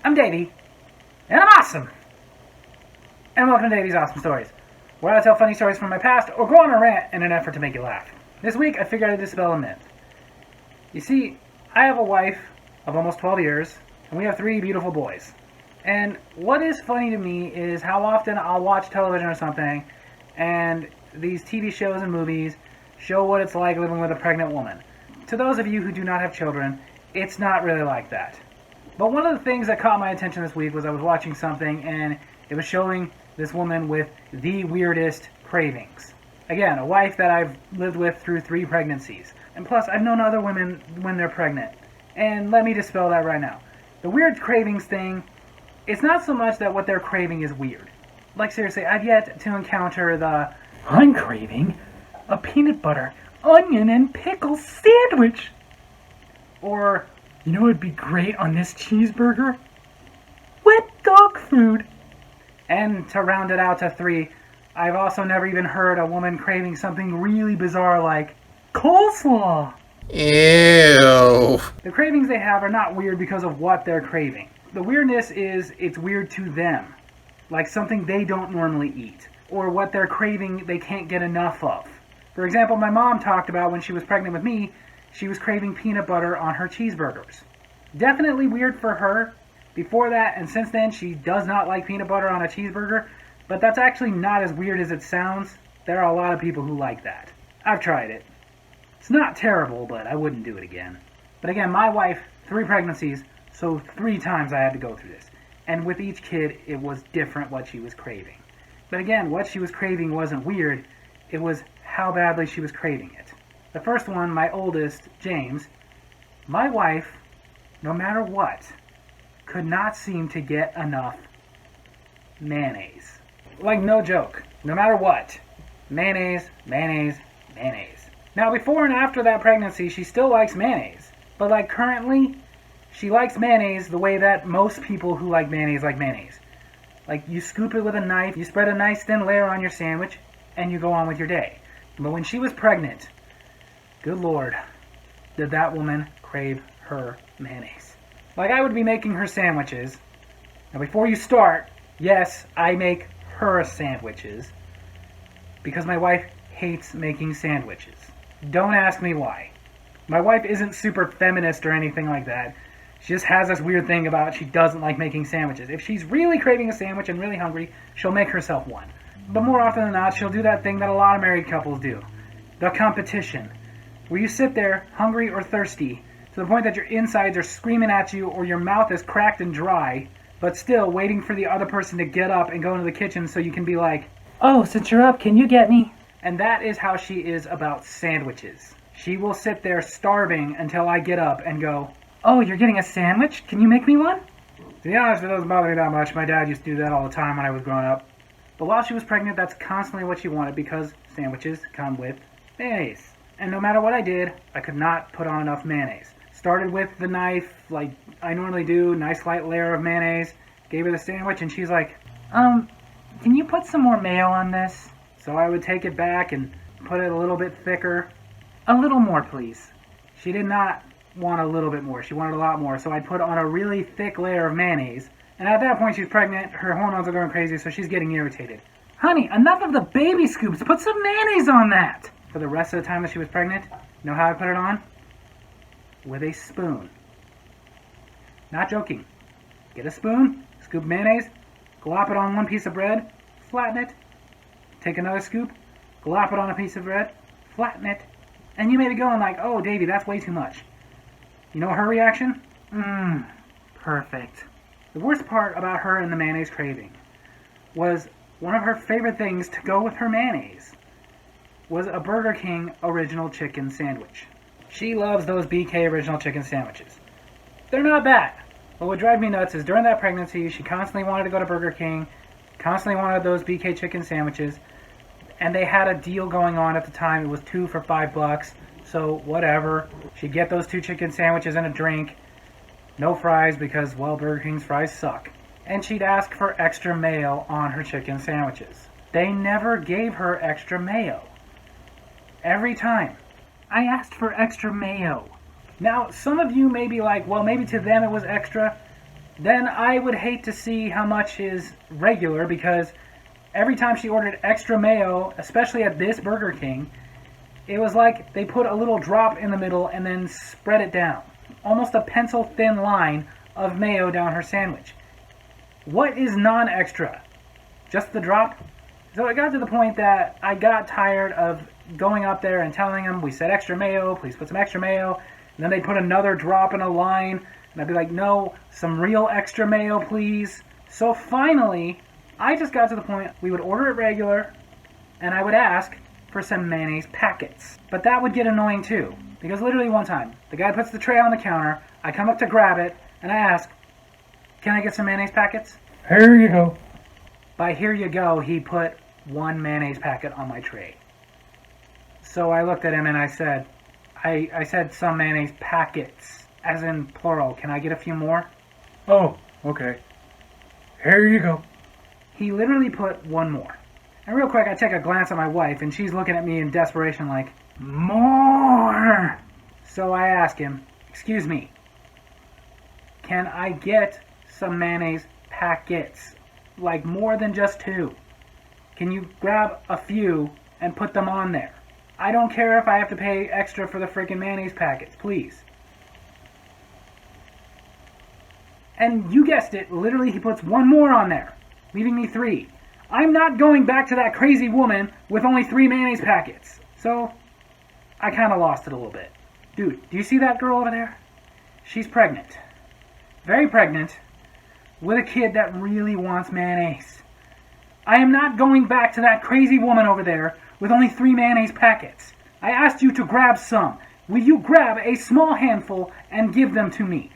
I'm Davy, and I'm awesome! And welcome to Davy's Awesome Stories, where I tell funny stories from my past or go on a rant in an effort to make you laugh. This week, I figured I'd dispel a myth. You see, I have a wife of almost 12 years, and we have 3 beautiful boys. And what is funny to me is how often I'll watch television or something, and these TV shows and movies show what it's like living with a pregnant woman. To those of you who do not have children, it's not really like that. But one of the things that caught my attention this week was I was watching something and it was showing this woman with the weirdest cravings. Again, a wife that I've lived with through 3 pregnancies. And plus, I've known other women when they're pregnant. And let me dispel that right now. The weird cravings thing, it's not so much that what they're craving is weird. Like seriously, I've yet to encounter the, I'm craving a peanut butter, onion, and pickle sandwich. Or, you know what would be great on this cheeseburger? Wet dog food. And to round it out to 3, I've also never even heard a woman craving something really bizarre like coleslaw. Ew. The cravings they have are not weird because of what they're craving. The weirdness is it's weird to them, like something they don't normally eat, or what they're craving they can't get enough of. For example, my mom talked about when she was pregnant with me, she was craving peanut butter on her cheeseburgers. Definitely weird for her. Before that, and since then, she does not like peanut butter on a cheeseburger, but that's actually not as weird as it sounds. There are a lot of people who like that. I've tried it. It's not terrible, but I wouldn't do it again. But again, my wife, 3 pregnancies, so 3 times I had to go through this. And with each kid, it was different what she was craving. But again, what she was craving wasn't weird, it was how badly she was craving it. The first one, my oldest, James, my wife, no matter what, could not seem to get enough mayonnaise. Like, no joke. No matter what. Mayonnaise, mayonnaise, mayonnaise. Now, before and after that pregnancy, she still likes mayonnaise. But, like, currently, she likes mayonnaise the way that most people who like mayonnaise like mayonnaise. Like, you scoop it with a knife, you spread a nice thin layer on your sandwich, and you go on with your day. But when she was pregnant, good Lord, did that woman crave her mayonnaise. Like, I would be making her sandwiches. Now, before you start, yes, I make her sandwiches because my wife hates making sandwiches. Don't ask me why. My wife isn't super feminist or anything like that. She just has this weird thing about she doesn't like making sandwiches. If she's really craving a sandwich and really hungry, she'll make herself one. But more often than not, she'll do that thing that a lot of married couples do. The competition. Where you sit there, hungry or thirsty, to the point that your insides are screaming at you or your mouth is cracked and dry, but still waiting for the other person to get up and go into the kitchen so you can be like, oh, since you're up, can you get me? And that is how she is about sandwiches. She will sit there starving until I get up and go, oh, you're getting a sandwich? Can you make me one? To be honest, it doesn't bother me that much. My dad used to do that all the time when I was growing up. But while she was pregnant, that's constantly what she wanted because sandwiches come with mayonnaise. And no matter what I did, I could not put on enough mayonnaise. Started with the knife, like I normally do, nice light layer of mayonnaise. Gave her the sandwich and she's like, can you put some more mayo on this? So I would take it back and put it a little bit thicker. A little more, please. She did not want a little bit more. She wanted a lot more. So I put on a really thick layer of mayonnaise. And at that point she's pregnant, her hormones are going crazy, so she's getting irritated. Honey, enough of the baby scoops. Put some mayonnaise on that. For the rest of the time that she was pregnant, you know how I put it on? With a spoon. Not joking. Get a spoon, scoop mayonnaise, glop it on one piece of bread, flatten it. Take another scoop, glop it on a piece of bread, flatten it. And you may be going like, oh, Davy, that's way too much. You know her reaction? Perfect. The worst part about her and the mayonnaise craving was one of her favorite things to go with her mayonnaise was a Burger King original chicken sandwich. She loves those BK original chicken sandwiches. They're not bad. What would drive me nuts is during that pregnancy, she constantly wanted to go to Burger King, constantly wanted those BK chicken sandwiches, and they had a deal going on at the time. It was 2 for $5, so whatever. She'd get those 2 chicken sandwiches and a drink. No fries because, well, Burger King's fries suck. And she'd ask for extra mayo on her chicken sandwiches. They never gave her extra mayo. Every time. I asked for extra mayo. Now, some of you may be like, well, maybe to them it was extra. then I would hate to see how much is regular, because every time she ordered extra mayo, especially at this Burger King, it was like they put a little drop in the middle and then spread it down. Almost a pencil thin line of mayo down her sandwich. What is non-extra? Just the drop? So it got to the point that I got tired of going up there and telling them, we said extra mayo, please put some extra mayo. And then they put another drop in a line, and I'd be like, no, some real extra mayo, please. So finally, I just got to the point we would order it regular, and I would ask for some mayonnaise packets. But that would get annoying too, because literally one time, the guy puts the tray on the counter, I come up to grab it, and I ask, can I get some mayonnaise packets? Here you go. By here you go, he put one mayonnaise packet on my tray. So I looked at him and I said, I said some mayonnaise packets, as in plural. Can I get a few more? Oh, okay. Here you go. He literally put one more. And real quick, I take a glance at my wife, and she's looking at me in desperation like, more! So I ask him, excuse me, can I get some mayonnaise packets? Like more than just two. Can you grab a few and put them on there? I don't care if I have to pay extra for the freaking mayonnaise packets, please. And you guessed it, literally he puts one more on there, leaving me 3. I'm not going back to that crazy woman with only 3 mayonnaise packets. So, I kind of lost it a little bit. Dude, do you see that girl over there? She's pregnant. Very pregnant. With a kid that really wants mayonnaise. I am not going back to that crazy woman over there with only 3 mayonnaise packets. I asked you to grab some. Will you grab a small handful and give them to me?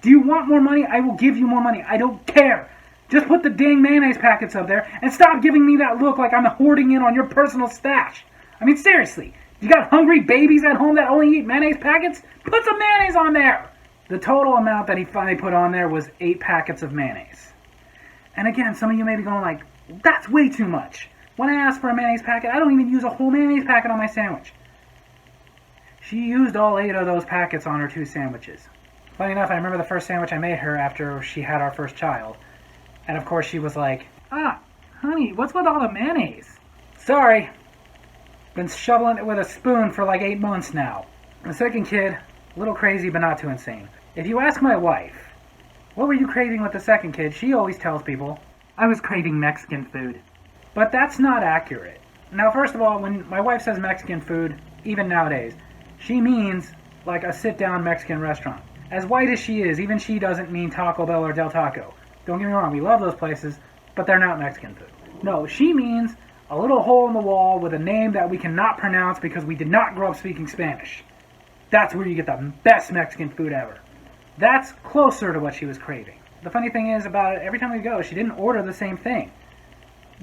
Do you want more money? I will give you more money. I don't care. Just put the dang mayonnaise packets up there and stop giving me that look like I'm hoarding in on your personal stash. I mean, seriously. You got hungry babies at home that only eat mayonnaise packets? Put some mayonnaise on there! The total amount that he finally put on there was 8 packets of mayonnaise. And again, some of you may be going like, that's way too much. When I ask for a mayonnaise packet, I don't even use a whole mayonnaise packet on my sandwich. She used all 8 of those packets on her 2 sandwiches. Funny enough, I remember the first sandwich I made her after she had our first child. And of course she was like, honey, what's with all the mayonnaise? Sorry. Been shoveling it with a spoon for like 8 months now. The second kid, a little crazy but not too insane. If you ask my wife, what were you craving with the second kid? She always tells people, I was craving Mexican food. But that's not accurate. Now, first of all, when my wife says Mexican food, even nowadays, she means like a sit-down Mexican restaurant. As white as she is, even she doesn't mean Taco Bell or Del Taco. Don't get me wrong, we love those places, but they're not Mexican food. No, she means a little hole in the wall with a name that we cannot pronounce because we did not grow up speaking Spanish. That's where you get the best Mexican food ever. That's closer to what she was craving. The funny thing is about it, every time we go, she didn't order the same thing.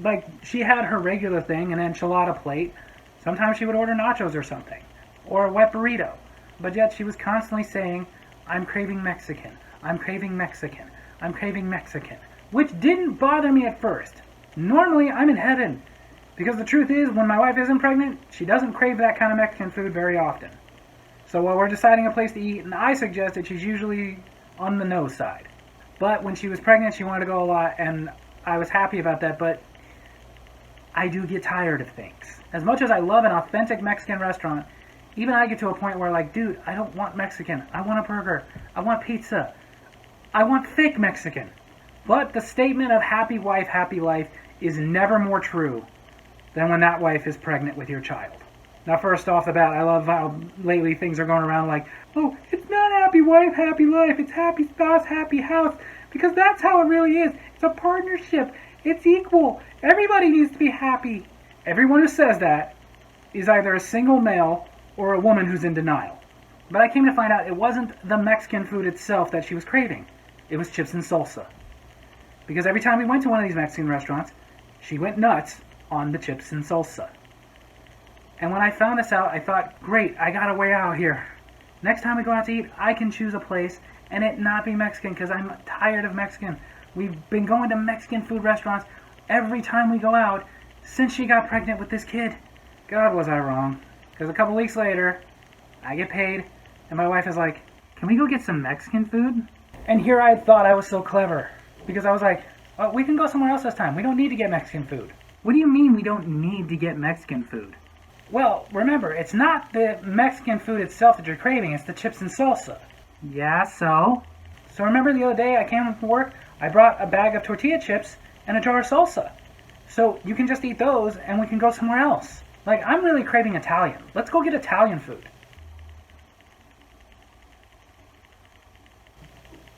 Like, she had her regular thing, an enchilada plate. Sometimes she would order nachos or something. Or a wet burrito. But yet she was constantly saying, I'm craving Mexican. I'm craving Mexican. I'm craving Mexican. Which didn't bother me at first. Normally, I'm in heaven. Because the truth is, when my wife isn't pregnant, she doesn't crave that kind of Mexican food very often. So while we're deciding a place to eat, and I suggested she's usually on the no side. But when she was pregnant, she wanted to go a lot, and I was happy about that, but I do get tired of things. As much as I love an authentic Mexican restaurant, even I get to a point where like, dude, I don't want Mexican. I want a burger. I want pizza. I want fake Mexican. But the statement of happy wife, happy life is never more true than when that wife is pregnant with your child. Now, first off the bat, I love how lately things are going around like, oh, it's not happy wife, happy life, it's happy spouse, happy house, because that's how it really is. It's a partnership. It's equal. Everybody needs to be happy. Everyone who says that is either a single male or a woman who's in denial. But I came to find out it wasn't the Mexican food itself that she was craving. It was chips and salsa. Because every time we went to one of these Mexican restaurants, she went nuts on the chips and salsa. And when I found this out, I thought, great, I got a way out here. Next time we go out to eat, I can choose a place and it not be Mexican because I'm tired of Mexican. We've been going to Mexican food restaurants every time we go out since she got pregnant with this kid. God, was I wrong. Because a couple weeks later, I get paid, and my wife is like, can we go get some Mexican food? And here I thought I was so clever. Because I was like, oh, we can go somewhere else this time. We don't need to get Mexican food. What do you mean we don't need to get Mexican food? Well, remember, it's not the Mexican food itself that you're craving, it's the chips and salsa. Yeah, so? So remember the other day I came home from work, I brought a bag of tortilla chips and a jar of salsa. So you can just eat those and we can go somewhere else. Like, I'm really craving Italian. Let's go get Italian food.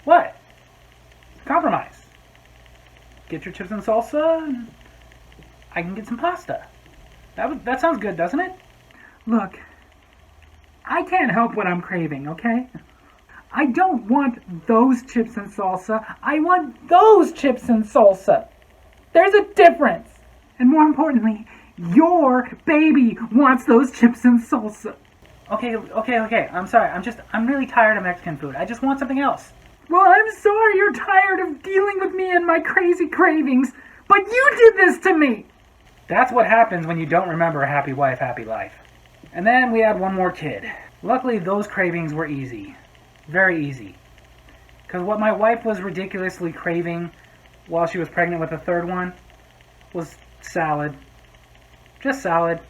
What? Compromise. Get your chips and salsa, and I can get some pasta. That sounds good, doesn't it? Look, I can't help what I'm craving, okay? I don't want those chips and salsa. I want those chips and salsa. There's a difference. And more importantly, your baby wants those chips and salsa. Okay. I'm sorry. I'm really tired of Mexican food. I just want something else. Well, I'm sorry you're tired of dealing with me and my crazy cravings, but you did this to me. That's what happens when you don't remember a happy wife, happy life. And then we had one more kid. Luckily, those cravings were easy. Very easy. Because what my wife was ridiculously craving while she was pregnant with the third one was salad. Just salad.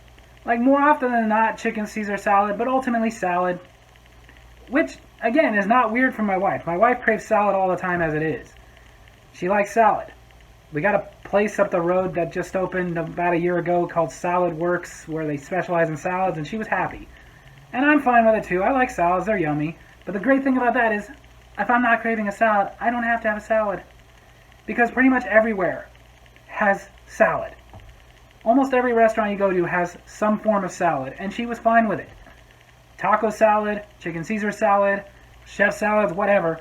Like, more often than not, chicken Caesar salad, but ultimately salad. Which, again, is not weird for my wife. My wife craves salad all the time as it is. She likes salad. We got a place up the road that just opened about a year ago called Salad Works, where they specialize in salads, and she was happy. And I'm fine with it too. I like salads, they're yummy. But the great thing about that is, if I'm not craving a salad, I don't have to have a salad. Because pretty much everywhere has salad. Almost every restaurant you go to has some form of salad, and she was fine with it. Taco salad, chicken Caesar salad, chef salads, whatever.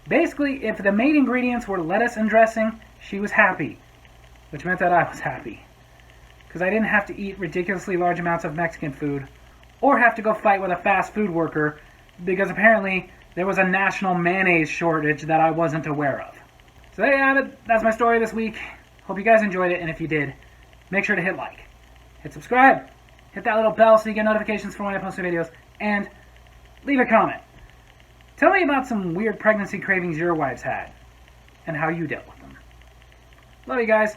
Basically, if the main ingredients were lettuce and dressing, she was happy. Which meant that I was happy. Because I didn't have to eat ridiculously large amounts of Mexican food, or have to go fight with a fast food worker, because apparently there was a national mayonnaise shortage that I wasn't aware of. So there you have it. That's my story this week. Hope you guys enjoyed it, and if you did, make sure to hit like, hit subscribe, hit that little bell so you get notifications for when I post new videos, and leave a comment. Tell me about some weird pregnancy cravings your wives had, and how you dealt with them. Love you guys.